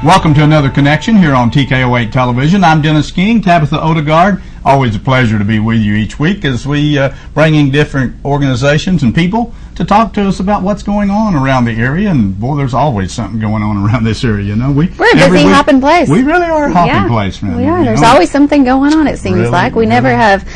Welcome to another connection here on TKO8 Television. I'm Dennis King, Tabitha Odegaard. Always a pleasure to be with you each week as we bring in different organizations and people to talk to us about what's going on around the area. And boy, there's always something going on around this area. You know, we're a busy hopping place. We really are a hopping place, man. We are. There's always something going on. It seems like we never have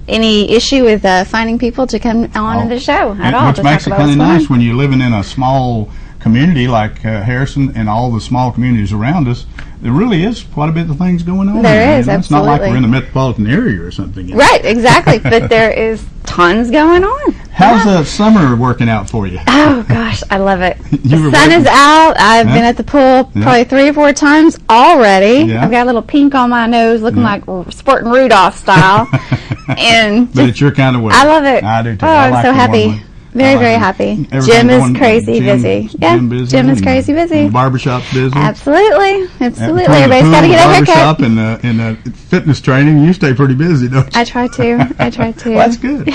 any issue with finding people to come on the show at all. Which makes it kind of nice when you're living in a small community like Harrison and all the small communities around us. There really is quite a bit of things going on. There is, absolutely. It's not like we're in the metropolitan area or something. Right, exactly. But there is tons going on. How's the summer working out for you? Oh, gosh, I love it. The sun is out. I've been at the pool probably 3 or 4 times already. Yeah. I've got a little pink on my nose, looking like Sporting Rudolph style. But it's your kind of weather. I love it. I do too. Oh, I'm so happy. Very, very happy. Jim is crazy busy. Yeah, Jim is crazy busy. The barbershop's busy. Absolutely. Everybody's got to get a haircut. Barbershop and fitness training, you stay pretty busy, don't you? I try to. Well, that's good.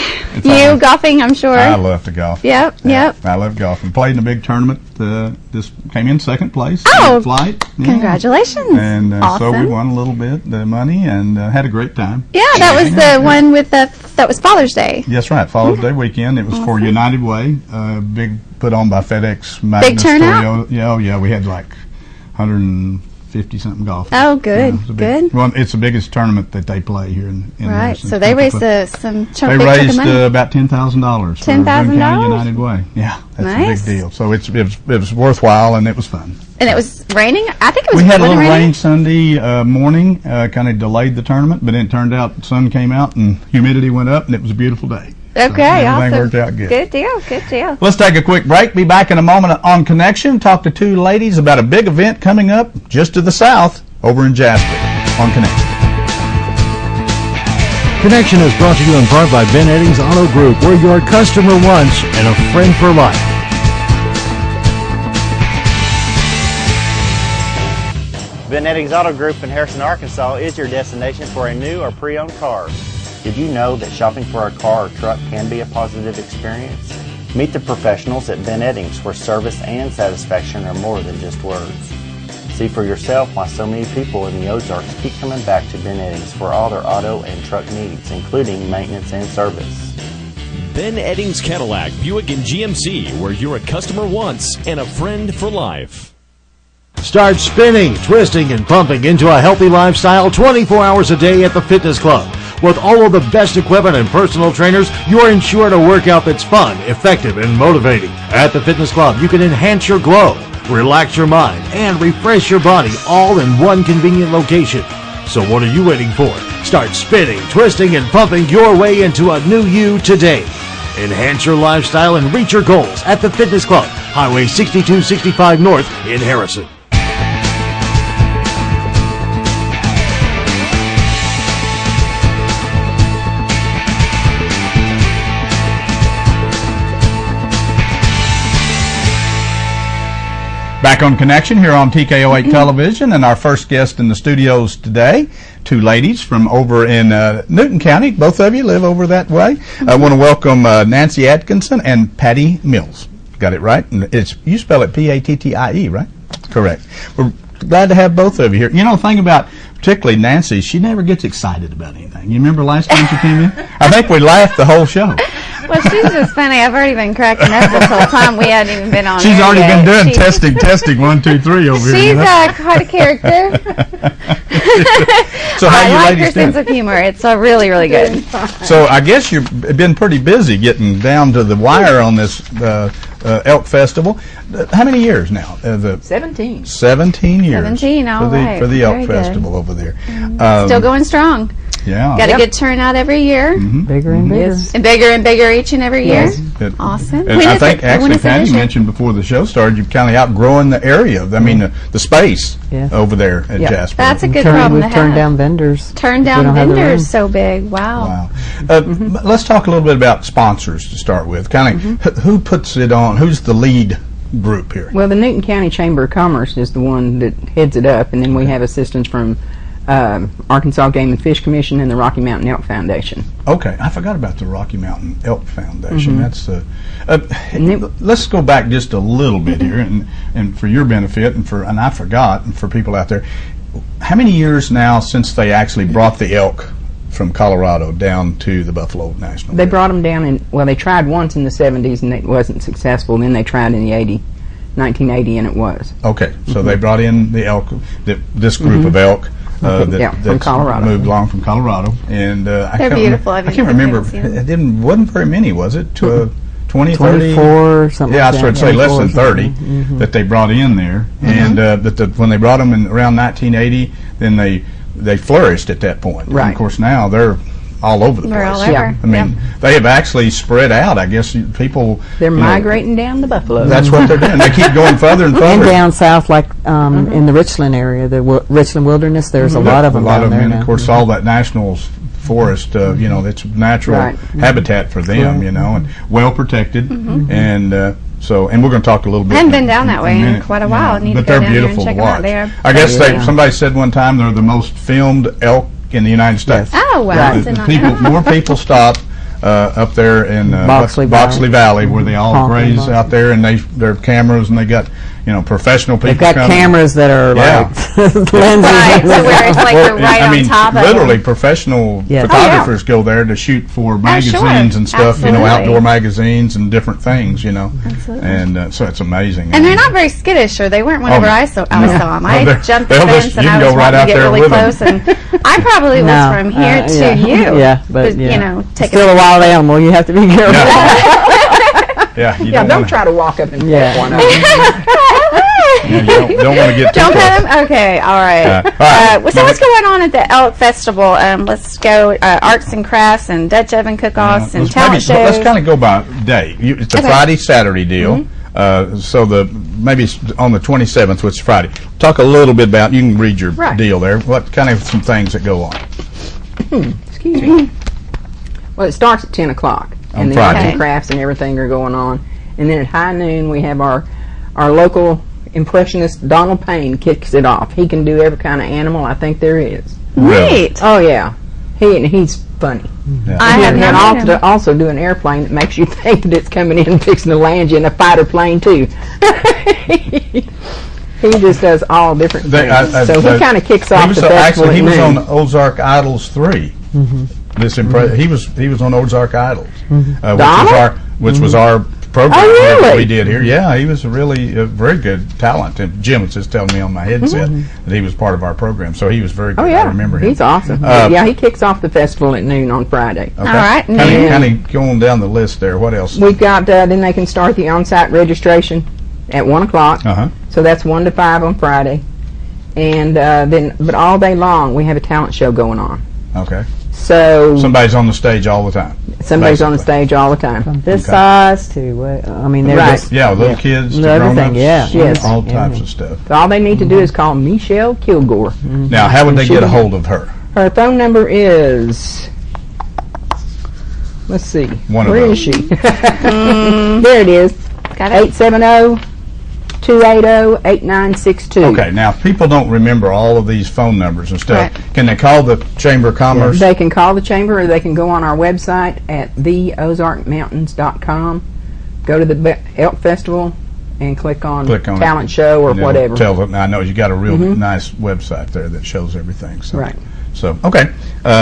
You golfing, I'm sure. I love to golf. Yep. I love golfing. Played in a big tournament. This came in second place. Oh, flight. Yeah. Congratulations. And awesome. So we won a little bit the money and had a great time. Yeah, that was the one with that was Father's Day. Yes, right. Father's Day weekend. It was for United Way. Big put on by FedEx. Magnus big turnout. Yeah. We had like 150-something golfers. Oh, good. Good. Well, it's the biggest tournament that they play here in right. Harrison. So they raised some chunk They raised money. about $10,000 for $10,000 United Way. Yeah, that's nice. a big deal. So it was worthwhile and it was fun. And it was raining? I think it was. We had a little rain Sunday morning, kind of delayed the tournament, but then it turned out the sun came out and humidity went up and it was a beautiful day. Okay, so awesome. Worked out good. Good deal. Let's take a quick break. Be back in a moment on Connection. Talk to 2 ladies about a big event coming up just to the south over in Jasper on Connection. Connection is brought to you in part by Ben Eddings Auto Group, where you're a customer once and a friend for life. Ben Eddings Auto Group in Harrison, Arkansas is your destination for a new or pre-owned car. Did you know that shopping for a car or truck can be a positive experience? Meet the professionals at Ben Eddings, where service and satisfaction are more than just words. See for yourself why so many people in the Ozarks keep coming back to Ben Eddings for all their auto and truck needs, including maintenance and service. Ben Eddings Cadillac, Buick, and GMC, where you're a customer once and a friend for life. Start spinning, twisting, and pumping into a healthy lifestyle 24 hours a day at the Fitness Club. With all of the best equipment and personal trainers, you're ensured a workout that's fun, effective, and motivating. At the Fitness Club, you can enhance your glow, relax your mind, and refresh your body all in one convenient location. So what are you waiting for? Start spinning, twisting, and pumping your way into a new you today. Enhance your lifestyle and reach your goals at the Fitness Club, Highway 6265 North in Harrison. Back on Connection here on TKO8 Television, and our first guest in the studios today, 2 ladies from over in Newton County. Both of you live over that way. I want to welcome Nancy Atkinson and Patty Mills. Got it right? You spell it P-A-T-T-I-E, right? Correct. We're glad to have both of you here. You know, the thing about particularly Nancy, she never gets excited about anything. You remember last time she came in? I think we laughed the whole show. Well, she's just funny. I've already been cracking up this whole time. We hadn't even been on. She's already yet. been doing testing 1, 2, 3 over here. She's quite a character. So how I you like ladies her sense of humor. It's really, really good. So I guess you've been pretty busy getting down to the wire on this Elk Festival. How many years now? 17. 17 years. 17, all right. For the Very Elk good. Festival over there. Still going strong. Yeah. Got a good turnout every year. Bigger and bigger. Yes. And bigger each and every year. Yes. Awesome. And I think actually Patty mentioned before the show started, you've kind of outgrowing the area. I mean, the space over there at Jasper. That's a good problem to have. Turn down vendors. Turn down vendors so big. Wow. Let's talk a little bit about sponsors to start with. Kind of who puts it on? Who's the lead group here? Well, the Newton County Chamber of Commerce is the one that heads it up, and then we have assistance from Arkansas Game and Fish Commission and the Rocky Mountain Elk Foundation. Okay, I forgot about the Rocky Mountain Elk Foundation. Mm-hmm. That's let's go back just a little bit here, and for your benefit, and I forgot, and for people out there, how many years now since they actually brought the elk from Colorado down to the Buffalo National They Park? brought them down they tried once in the 70s and it wasn't successful. Then they tried in the 1980, and it was. Okay, so they brought in the elk, this group of elk. from Colorado. Moved along from Colorado, and They're beautiful. I can't remember. It wasn't very many, was it? 20, 30? 24, something Yeah, I like would that. say less than 30 Mm-hmm. that they brought in there, and when they brought them in around 1980, then they flourished at that point. Right. And of course, now they're all over the They're place. all over. Yeah. I mean, they have actually spread out. I guess people. They're you know, migrating down to Buffalo. That's what they're doing. They keep going further and And further. down south, like in the Richland area, the Richland Wilderness, there's a lot of them down there and now. of course, all that national forest, it's natural Right. habitat for them, and well protected, and so, and we're going to talk a little bit. I haven't been down that way a in minute, quite a while. Need to but go they're down there and beautiful check to them out. watch. They are. I guess Yeah. somebody said one time they're the most filmed elk in the United States. Oh, wow. Right. Did not People, know. more people stop up there in Boxley Valley, where they all Honking graze Boxley. out there, and their cameras, and they got professional people. They've got coming. cameras that are Yeah. like lenses. Right, so where it's like Well, they're right I mean, on top of literally, them. professional Yes. photographers go there to shoot for magazines and stuff. Absolutely. Outdoor magazines and different things. Absolutely. And so it's amazing. And they're not very skittish, or they weren't whenever no. I saw them. No, I they're- jumped the they'll fence just- and you I can was go right wanting out to get there really with 'em. close, and I probably was No, from here to yeah. you. Yeah, but yeah. Take Still a wild animal. You have to be careful. Yeah, you Yeah, don't wanna- try to walk up and Yeah. pick one of them. Yeah, you don't want to get too Don't close. pet them? Okay, all right. all right. So what's going on at the Elk Festival? Let's go arts and crafts and Dutch oven cook-offs and talent shows. Let's kind of go by day. It's a Okay. Friday, Saturday deal. So maybe it's on the 27th, which is Friday. Talk a little bit about. You can read your Right. deal there. What kind of some things that go on? Excuse me. Well, it starts at 10 o'clock. On And the Friday. arts and crafts and everything are going on. And then at high noon, we have our local impressionist, Donald Payne, kicks it off. He can do every kind of animal I think there is. Really? Neat. Oh, yeah. He's funny. Yeah. I have And not met him. also do an airplane that makes you think that it's coming in and fixing to land you in a fighter plane, too. He just does all different things. So he kind of kicks off the festival Actually, he at was noon. on Ozark Idols 3. He was on Ozark Idols, which was our program Oh, that really? we did here. Yeah, he was really a very good talent. And Jim was just telling me on my headset that he was part of our program, so he was very good. Oh, yeah. I remember him. He's awesome. Yeah, he kicks off the festival at noon on Friday. Okay. All right, Kind of going down the list there. What else? We've got, then they can start the on-site registration at 1 o'clock. Uh-huh. So that's 1 to 5 on Friday. And but all day long, we have a talent show going on. Okay. So Somebody's on the stage all the time. somebody's on the basically. stage all the time. This Okay. size to, I mean, they're Right. just, Yeah, little kids, to Everything, grown-ups, yeah. Yes. all Yeah. types of stuff. So all they need to do is call Michelle Kilgore. Now, how would they She get a can- hold of her? Her phone number is, let's see, One of where those. is she? There it is, Got it? 870-280-8962. Okay, now if people don't remember all of these phone numbers and stuff. Right. Can they call the Chamber of Commerce? They can call the chamber, or they can go on our website at theozarkmountains.com, go to the Elk Festival, and click on talent show or And it'll whatever. Tell them. I know you got a real nice website there that shows everything. So. Right. So okay,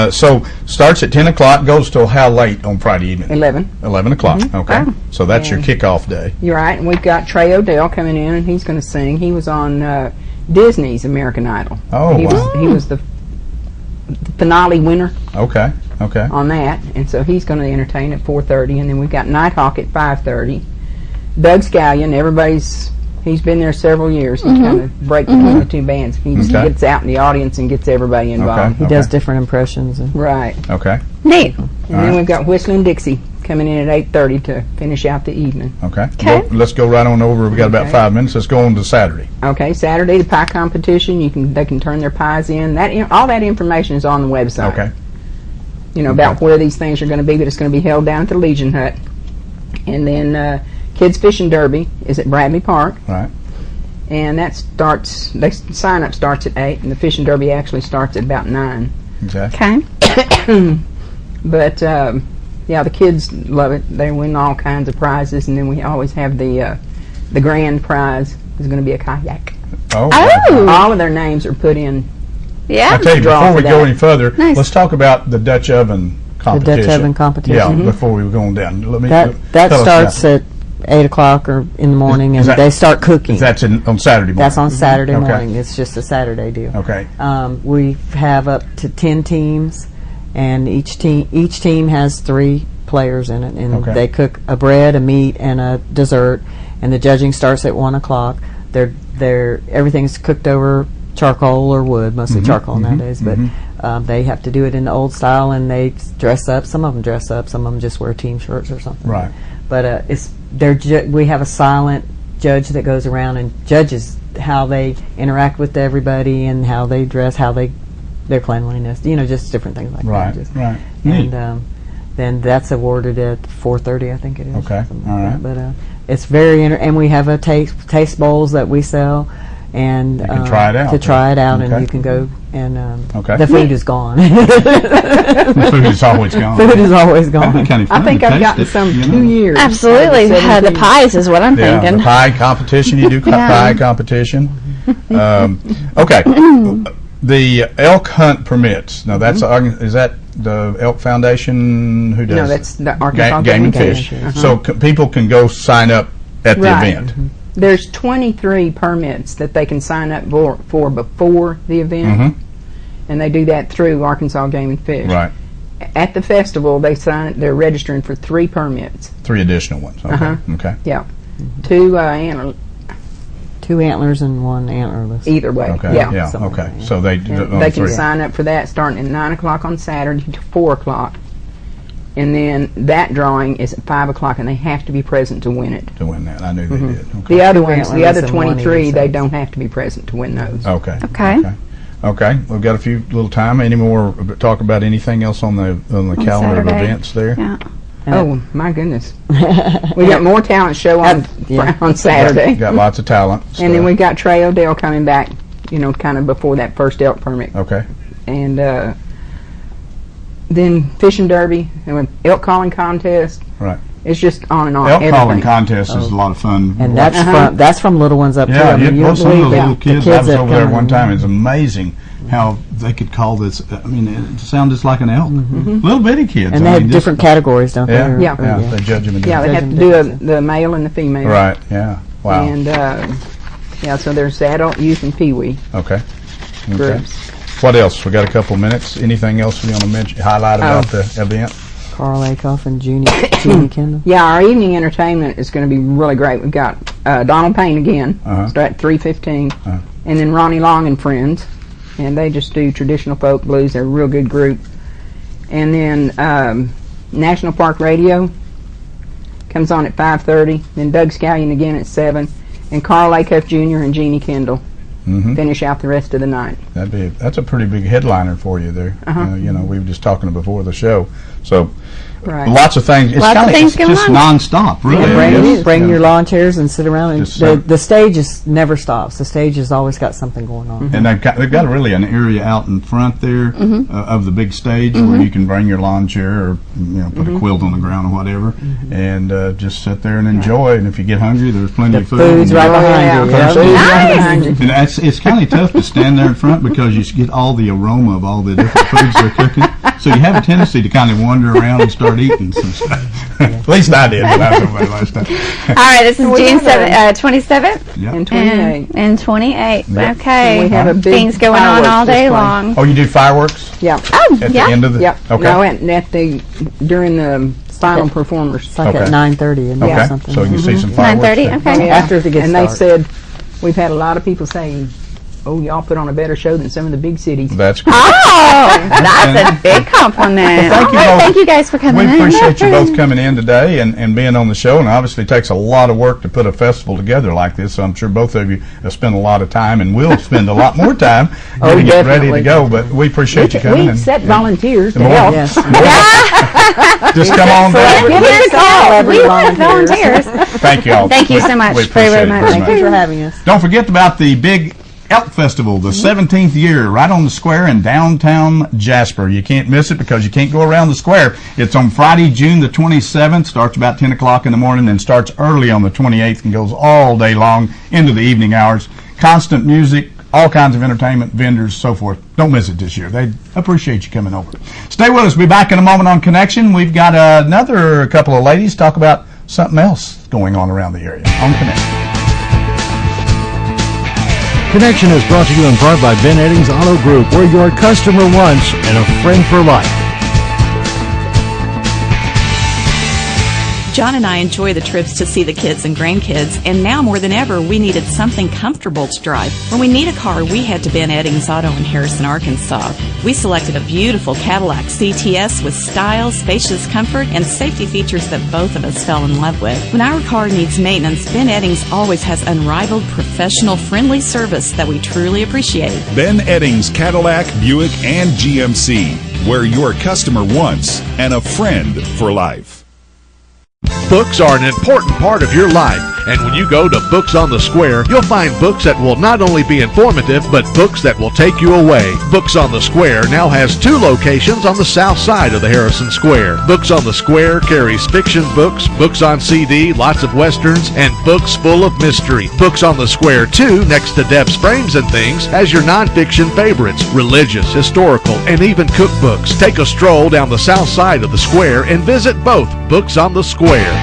so starts at 10 o'clock, goes till how late on Friday evening? 11. 11 o'clock. Okay, Wow. so that's your kickoff day. You're right, and we've got Trey Odell coming in, and he's going to sing. He was on Disney's American Idol. Oh, he wow. He was the finale winner Okay, okay. on that, and so he's going to entertain at 4:30, and then we've got Nighthawk at 5:30. Doug Scallion, he's been there several years. He kind of breaks between the two bands. He just Okay. gets out in the audience and gets everybody involved. he does different impressions. And Right. Okay, Neat. And then we've got Whistling Dixie coming in at 8:30 to finish out the evening. okay. Okay. Let's go right on over. We've got about Okay. 5 minutes. Let's go on to Saturday. Okay, Saturday, the pie competition. They can turn their pies in. All that information is on the website. Okay. About where these things are going to be, but it's going to be held down at the Legion Hut. And then Kids Fishing Derby is at Bradley Park. Right. And that starts, sign up starts at 8, and the fishing derby actually starts at about 9. Okay. But yeah, the kids love it. They win all kinds of prizes, and then we always have the grand prize is going to be a kayak. Oh. All of their names are put in. Yeah. I'll tell you, Draw before for we go that. any further, Nice. let's talk about the Dutch oven competition. The Dutch oven competition. Yeah, before we go on down. That tell us starts about- at 8 o'clock or in the morning, and Is that- they start cooking. That's on Saturday morning. That's on Saturday Okay. morning. It's just a Saturday deal. Okay. We have up to 10 teams, and each team has 3 players in it, and Okay. they cook a bread, a meat, and a dessert. And the judging starts at 1 o'clock. Everything's cooked over charcoal or wood, mostly charcoal nowadays. But they have to do it in the old style, and they dress up. Some of them dress up. Some of them just wear team shirts or something. Right. But we have a silent judge that goes around and judges how they interact with everybody and how they dress, their cleanliness, just different things like Right. that. Right. Neat. And then that's awarded at 4:30, I think it is. Okay. something All like right. that. But it's very and we have a taste bowls that we sell. And You can try it out. to try it out, Okay. and you can go and Okay. the food is gone. The food is always gone. Food is always That'd be gone. kind of fun I think to I've taste gotten it, some you 2 know. years. Absolutely. The 17. pies is what I'm Yeah, thinking. the pie competition. You do Yeah. pie competition. Okay. The elk hunt permits. Now that's is that the Elk Foundation? Who does? No, that's the Arkansas Game and Game Fish. Fish. So people can go sign up at the Right. event. There's 23 permits that they can sign up for before the event, and they do that through Arkansas Game and Fish. Right. At the festival, they're registering for 3 permits. 3 additional ones. Okay. Okay. Yeah, 2 antler, 2 antlers and 1 antlerless. either way. Okay. Yeah. Yeah. Something Okay. like that. So they They can sign up for that starting at 9 o'clock on Saturday to 4 o'clock. And then that drawing is at 5 o'clock, and they have to be present to win it. to win that. I knew they did. Okay. The other ones, the antlers other and 1 23, they each. don't have to be present to win those. Okay. Okay. Okay. We've got a few little time. Any more talk about anything else on the calendar of Saturday. events there? Yeah. Oh, my goodness. We got more talent show on Yeah. on Saturday. Got lots of talent. And then stuff. we got Trey Odell coming back, kind of before that first elk permit. Okay. And then fishing derby, and elk calling contest. Right. It's just on and on. Elk calling everything. contest is a lot of fun. And that's from little ones up too. Yeah, I mean, you well, don't some of believe those it. little The kids, I was that over there come one in. time. It's amazing how they could call this. I mean, it sounded just like an elk. Little bitty kids. And they I have mean, different categories, don't they? Yeah, Or- Yeah. yeah. They judge them. Yeah, they have to do the male and the female. Right. Yeah. Wow. And so there's adult, youth, and peewee Okay. Okay. groups. What else? We got a couple minutes. Anything else you want to mention? Highlight about the event? Carl Akoff and Jeannie Kendall. Yeah, our evening entertainment is going to be really great. We've got Donald Payne again, start at 3:15, and then Ronnie Long and Friends, and they just do traditional folk blues. They're a real good group. And then National Park Radio comes on at 5:30. Then Doug Scallion again at 7, and Carl Akoff Jr. and Jeannie Kendall finish out the rest of the night. That's a pretty big headliner for you there. We were just talking before the show. So Right. lots of things. It's Lots of kinda, things it's going just on. nonstop, really. Yeah, bring Yeah. your lawn chairs and sit around. And Just sit. the stage never stops. The stage has always got something going on. And they've got really an area out in front there of the big stage where you can bring your lawn chair or put a quilt on the ground or whatever and just sit there and enjoy. And if you get hungry, there's plenty of food. Food's And- right behind you. Yeah. Yeah. Food's right Nice. behind you. And it's kind of tough to stand there in front because you get all the aroma of all the different foods they're cooking. So you have a tendency to kind of wander around and start eating some stuff. At least I did when I was over there last time. All right, this is June 27th Yeah. And 28. and 28th. Yep. Okay. We have a big Things going on fireworks all day display. long. Oh, you do fireworks Yeah. Oh, at yeah. the end of the? Yep. Okay. No, and during the final performers. It's like Okay. at 9:30 and Okay. something. So you can see some fireworks. 9:30. there. Okay. Yeah. After it gets and they started. said we've had a lot of people saying oh, y'all put on a better show than some of the big cities. That's great. Oh, that's a big compliment. Well, thank you guys for coming in. We appreciate you both coming in today and being on the show. And obviously it takes a lot of work to put a festival together like this. So I'm sure both of you have spent a lot of time and will spend a lot more time getting it ready to go. But we appreciate you coming. We accept volunteers to more- help. Yes. Just come on down. Give us a call. We want volunteers. Thank you all. Thank you so much. We Very, appreciate very it much. very Thank you for having us. Don't forget about the big Elk Festival, the 17th year, right on the square in downtown Jasper. You can't miss it because you can't go around the square. It's on Friday, June the 27th, starts about 10 o'clock in the morning, and starts early on the 28th and goes all day long into the evening hours. Constant music, all kinds of entertainment, vendors, so forth. Don't miss it this year. They appreciate you coming over. Stay with us. We'll be back in a moment on Connection. We've got another couple of ladies talk about something else going on around the area on Connection. Connection is brought to you in part by Ben Eddings Auto Group, where you're a customer once and a friend for life. John and I enjoy the trips to see the kids and grandkids, and now more than ever, we needed something comfortable to drive. When we need a car, we head to Ben Eddings Auto in Harrison, Arkansas. We selected a beautiful Cadillac CTS with style, spacious comfort, and safety features that both of us fell in love with. When our car needs maintenance, Ben Eddings always has unrivaled, professional, friendly service that we truly appreciate. Ben Eddings Cadillac, Buick, and GMC, where you're a customer once and a friend for life. Books are an important part of your life, and when you go to Books on the Square, you'll find books that will not only be informative, but books that will take you away. Books on the Square now has 2 locations on the south side of the Harrison Square. Books on the Square carries fiction books, books on CD, lots of westerns, and books full of mystery. Books on the Square, too, next to Deb's Frames and Things, has your nonfiction favorites, religious, historical, and even cookbooks. Take a stroll down the south side of the square and visit both Books on the Square.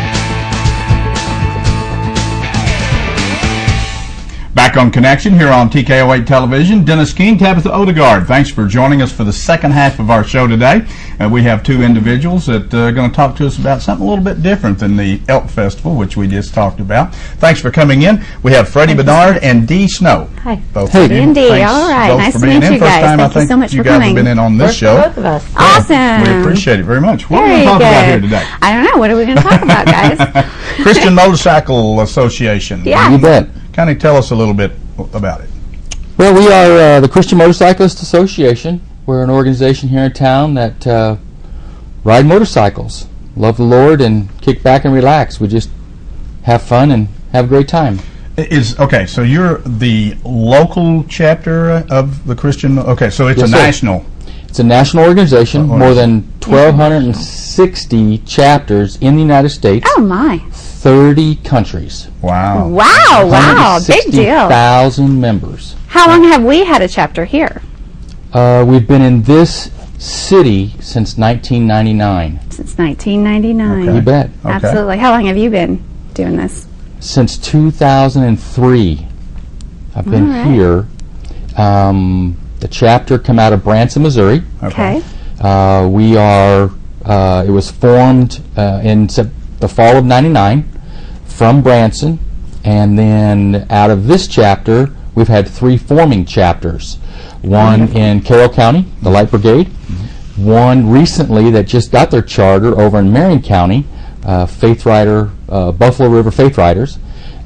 Back on Connection here on TKO8 Television, Dennis King, Tabitha Odegaard. Thanks for joining us for the second half of our show today. We have 2 individuals that are going to talk to us about something a little bit different than the Elk Festival, which we just talked about. Thanks for coming in. We have Freddie Bernard and Dee Snow. Hi. Both Freddie and Dee. All right. Nice to meet you guys. Thank you so much for coming. You guys have been in on this show. Both of us. Awesome. We appreciate it very much. What are we going to talk about here today? I don't know. What are we going to talk about, guys? Christian Motorcycle Association. Yeah. You bet. Kind of tell us a little bit about it. Well, we are the Christian Motorcyclist Association. We're an organization here in town that ride motorcycles, love the Lord, and kick back and relax. We just have fun and have a great time. Okay, so you're the local chapter of the Christian. Okay, so it's Yes, a sir. national. It's a national organization, more than 1,260 chapters in the United States. Oh, my. 30 countries. Wow. Wow. Big deal. 160,000 members. How long have we had a chapter here? We've been in this city since 1999. Since 1999. Okay. You bet. Okay. Absolutely. How long have you been doing this? Since 2003. I've been All right. here. The chapter come out of Branson, Missouri. Okay. We are, it was formed in the fall of '99 from Branson, and then out of this chapter, we've had 3 forming chapters. One in Carroll County, the Light Brigade. One recently that just got their charter over in Marion County, Faith Rider, Buffalo River Faith Riders.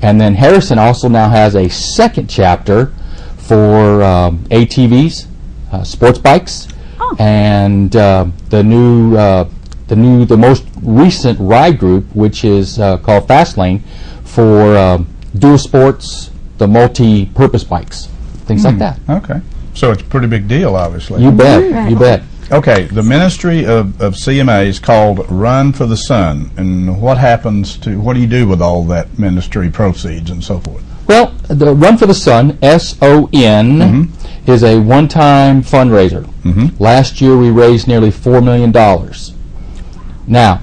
And then Harrison also now has a second chapter for ATVs, sports bikes, and the most recent ride group, which is called Fastlane, for dual sports, the multi-purpose bikes, things like that. Okay. So it's a pretty big deal, obviously. You bet. You bet. Okay, the ministry of CMA is called Run for the Sun, and what do you do with all that ministry proceeds and so forth? Well, the Run for the Sun, SON, is a one-time fundraiser. Last year we raised nearly $4 million. Now,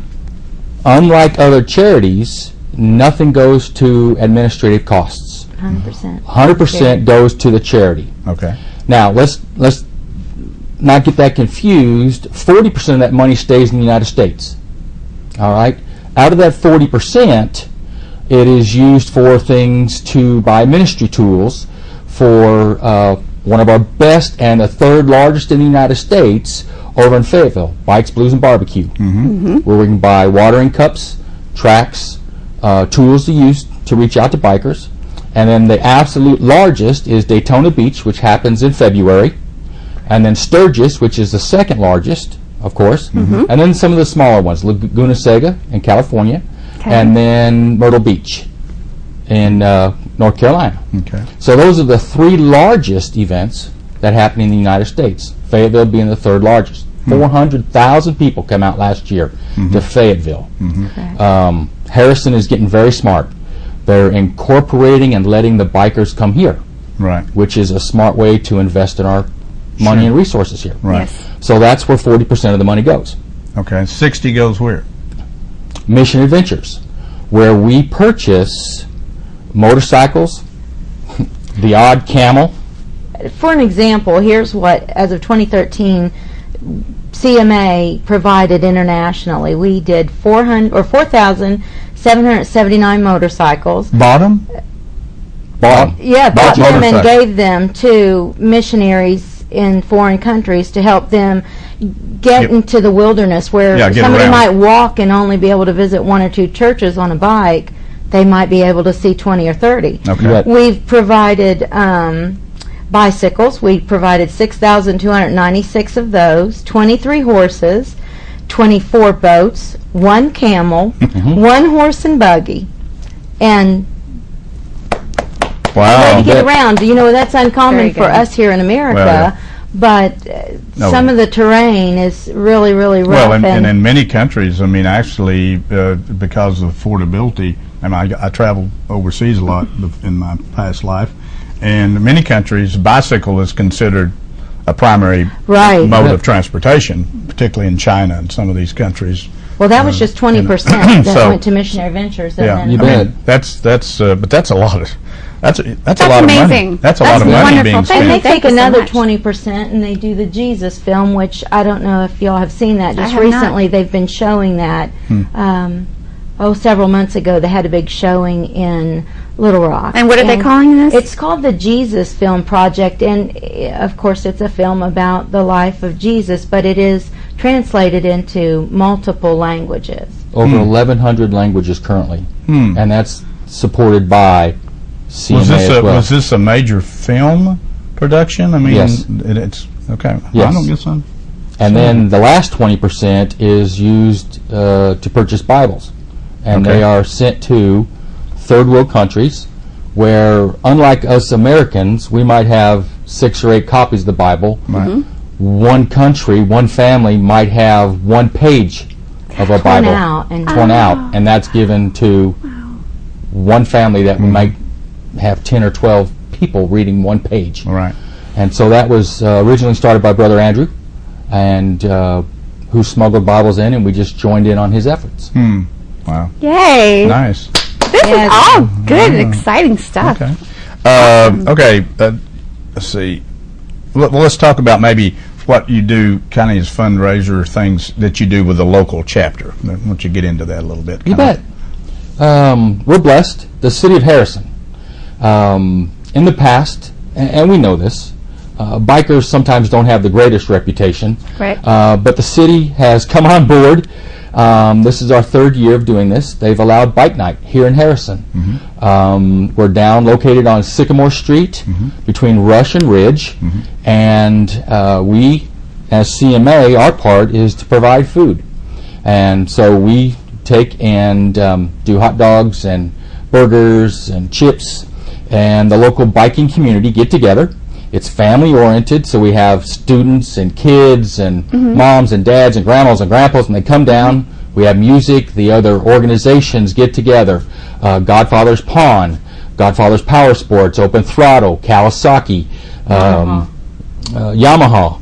unlike other charities, nothing goes to administrative costs. 100%. 100% goes to the charity. Okay. Now, let's not get that confused. 40% of that money stays in the United States. All right? Out of that 40%, it is used for things to buy ministry tools for one of our best and the third largest in the United States over in Fayetteville, Bikes, Blues, and Barbecue, where we can buy watering cups, tracks, tools to use to reach out to bikers. And then the absolute largest is Daytona Beach, which happens in February, and then Sturgis, which is the second largest, of course, and then some of the smaller ones, Laguna Seca in California, and then Myrtle Beach in North Carolina. So those are the three largest events that happen in the United States, Fayetteville being the third largest. 400,000 people come out last year to Fayetteville. Harrison is getting very smart. They're incorporating and letting the bikers come here, which is a smart way to invest in our money and resources here. So that's where 40% of the money goes. 60 goes where? Mission Adventures, where we purchase motorcycles, the odd camel. For an example, here's what, as of 2013, CMA provided internationally. We did 4,779 motorcycles. Bottom? Yeah, bought them and gave them to missionaries in foreign countries to help them get into the wilderness where somebody might walk and only be able to visit 1 or 2 churches on a bike. They might be able to see 20 or 30. We've provided bicycles. We provided 6,296 of those, 23 horses, 24 boats, 1 camel, 1 horse and buggy, and way to get around. You know, that's uncommon for us here in America, but some of the terrain is really, really rough. Well, and in many countries, I mean, actually, because of affordability, and I traveled overseas a lot in my past life, and in many countries, bicycle is considered a primary mode of transportation, particularly in China and some of these countries. Well, that was just 20% that went to Missionary Ventures. And then, I mean, but that's a lot of that's a lot of money. That's a lot of money being spent. And they take another 20% and they do the Jesus film, which I don't know if y'all have seen that. Just recently, they've been showing that. Several months ago, they had a big showing in Little Rock. And what are they calling this? It's called the Jesus Film Project, and of course it's a film about the life of Jesus, but it is translated into multiple languages. Over 1,100 languages currently, and that's supported by CMA as well. Was this a major film production? I mean, it's okay. Yes. I don't get some. And then the last 20% is used to purchase Bibles. And they are sent to third world countries where, unlike us Americans, we might have 6 or 8 copies of the Bible. One country, one family might have 1 page of a Bible torn out, and that's given to one family that might have 10 or 12 people reading 1 page. And so that was originally started by Brother Andrew, and who smuggled Bibles in, and we just joined in on his efforts. Wow. Yay. Nice. This is all good, exciting stuff. Let's see. Well, let's talk about maybe what you do kind of as fundraiser things that you do with the local chapter. Why don't you get into that a little bit? You bet. We're blessed. The city of Harrison, in the past, and we know this, bikers sometimes don't have the greatest reputation. But the city has come on board. This is our 3rd year of doing this. They've allowed Bike Night here in Harrison. We're located on Sycamore Street between Rush and Ridge, and we, as CMA, our part is to provide food. And so we take and do hot dogs and burgers and chips, and the local biking community get together. It's family oriented, so we have students and kids and moms and dads and grandmas and grandpas, and they come down. We have music. The other organizations get together. Godfather's Pawn, Godfather's Power Sports, Open Throttle, Kawasaki, Yamaha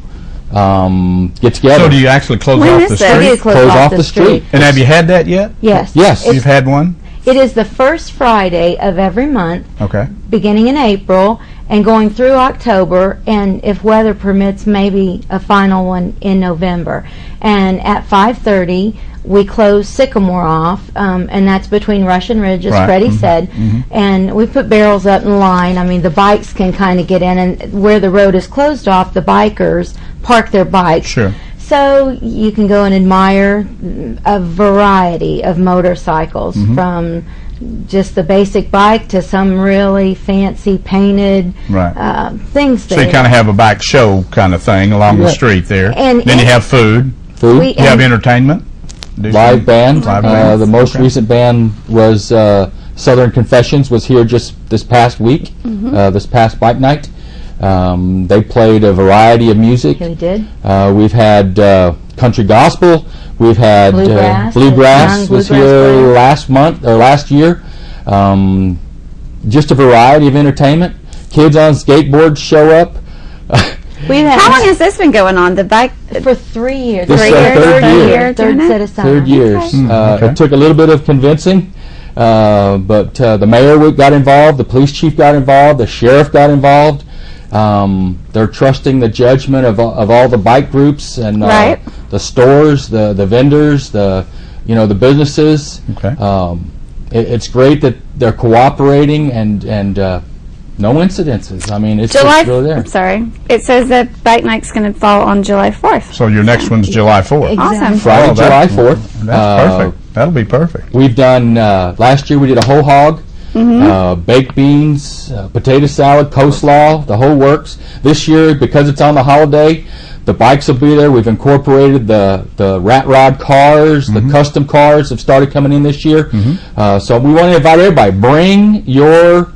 get together. So do you actually close off the street? Close off the street. And have you had that yet? Yes. You've had one? It is the first Friday of every month, beginning in April and going through October, and if weather permits, maybe a final one in November. And at 5:30, we close Sycamore off, and that's between Russian Ridge, as Freddie said, and we put barrels up in line. I mean, the bikes can kind of get in, and where the road is closed off, the bikers park their bikes. Sure. So you can go and admire a variety of motorcycles, from just the basic bike to some really fancy painted things. So you kind of have a bike show kind of thing along the street there. And then you have food. You have entertainment. Live band. The most recent band was Southern Confessions was here just this past week, this past bike night. They played a variety of music. They did. We've had country gospel. We've had Bluegrass was here last year. Just a variety of entertainment. Kids on skateboards show up. How long has this been going on? The bike for 3 years. This Third set of summer. 3 years. It took a little bit of convincing, but the mayor got involved, the police chief got involved, the sheriff got involved. They're trusting the judgment of all the bike groups and the stores, the vendors, the businesses. It's great that they're cooperating and no incidences. I mean, it's just really there. I'm sorry. It says that bike night's going to fall on July 4th. So your next one's July 4th. Awesome. Friday, July 4th. That's perfect. That'll be perfect. We've done last year. We did a whole hog. Baked beans, potato salad, coleslaw, the whole works. This year, because it's on the holiday, the bikes will be there. We've incorporated the rat rod cars, the custom cars have started coming in this year. So we want to invite everybody. Bring your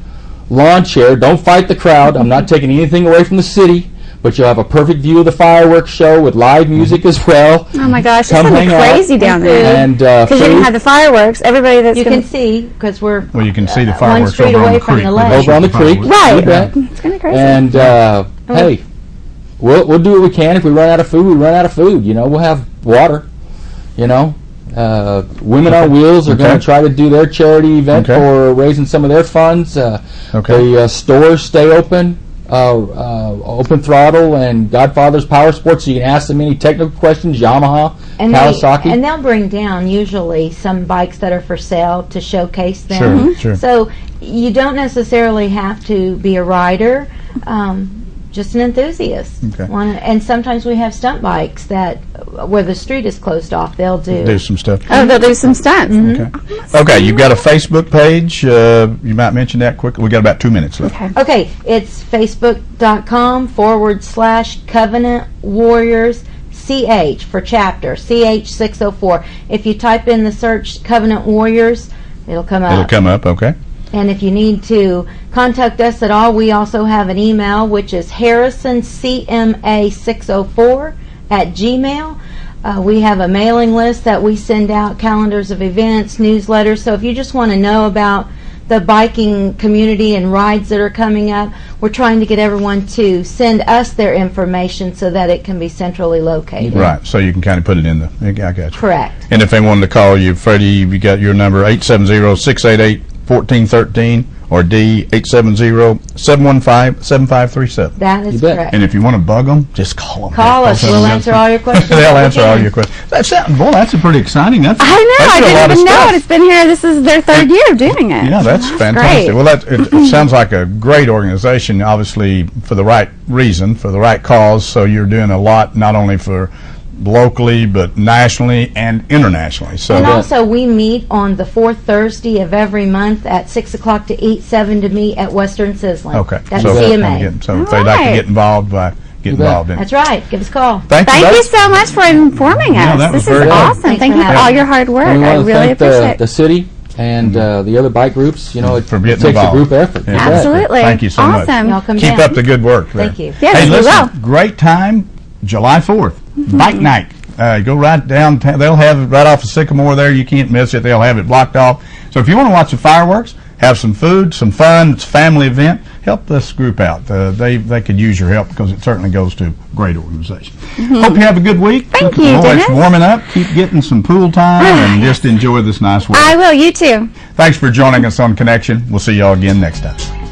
lawn chair. Don't fight the crowd. I'm not taking anything away from the city, but you'll have a perfect view of the fireworks show with live music as well. Oh my gosh, it's going to be crazy down there. And because you're going to have the fireworks. Everybody that's you can see, because we're you can see the fireworks 1 street away from the lake. Over on the creek, right? It's going to be crazy. And hey, we'll do what we can. If we run out of food, we run out of food. We'll have water. Women on Wheels are going to try to do their charity event for raising some of their funds. The stores stay open. Open Throttle and Godfather's Power Sports, so you can ask them any technical questions. Yamaha, Kawasaki, and they'll bring down usually some bikes that are for sale to showcase them. Sure. So you don't necessarily have to be a rider, just an enthusiast. And sometimes we have stunt bikes that, where the street is closed off, they'll do some stuff. Oh, they'll do some stunts. Okay, you've got a Facebook page. You might mention that quickly. We got about 2 minutes left. Okay, it's facebook.com/Covenant Warriors CH for chapter, CH604. If you type in the search Covenant Warriors, it'll come up. Okay. And if you need to contact us at all, we also have an email, which is harrisoncma604@gmail. We have a mailing list that we send out, calendars of events, newsletters. So if you just want to know about the biking community and rides that are coming up, we're trying to get everyone to send us their information so that it can be centrally located. Right, so you can kind of put it in the... I got you. Correct. And if they wanted to call you, Freddie, you got your number, 870-688-1413, or D, 870-715-7537. That is correct. And if you want to bug them, just call them. Call us. We'll answer all your questions. They'll answer all your questions. That's pretty exciting. I know. I didn't even know it. It's been here. This is their third year of doing it. Yeah, that's fantastic. Great. Well, it sounds like a great organization, obviously, for the right reason, for the right cause. So you're doing a lot, not only for locally, but nationally and internationally. So and also, we meet on the fourth Thursday of every month at 6 o'clock to 7 to meet at Western Sizzling. Okay. That's so CMA. So if they'd like to get involved, get involved in it. That's right. Give us a call. Thank you so much for informing us. This is awesome. Thank you for all your hard work. I really appreciate the city and the other bike groups. For it getting takes involved. a group effort. Yeah. Absolutely. Thank you so much. Awesome. Keep up the good work there. Thank you. Yes, hey, listen, we will. Great time, July 4th, bike night. Go right downtown. They'll have it right off of Sycamore there. You can't miss it. They'll have it blocked off. So if you want to watch the fireworks, have some food, some fun, it's a family event, help this group out. They could use your help because it certainly goes to a great organization. Hope you have a good week. Thank you, Dennis. It's warming up. Keep getting some pool time and just enjoy this nice weather. I will. You too. Thanks for joining us on Connection. We'll see you all again next time.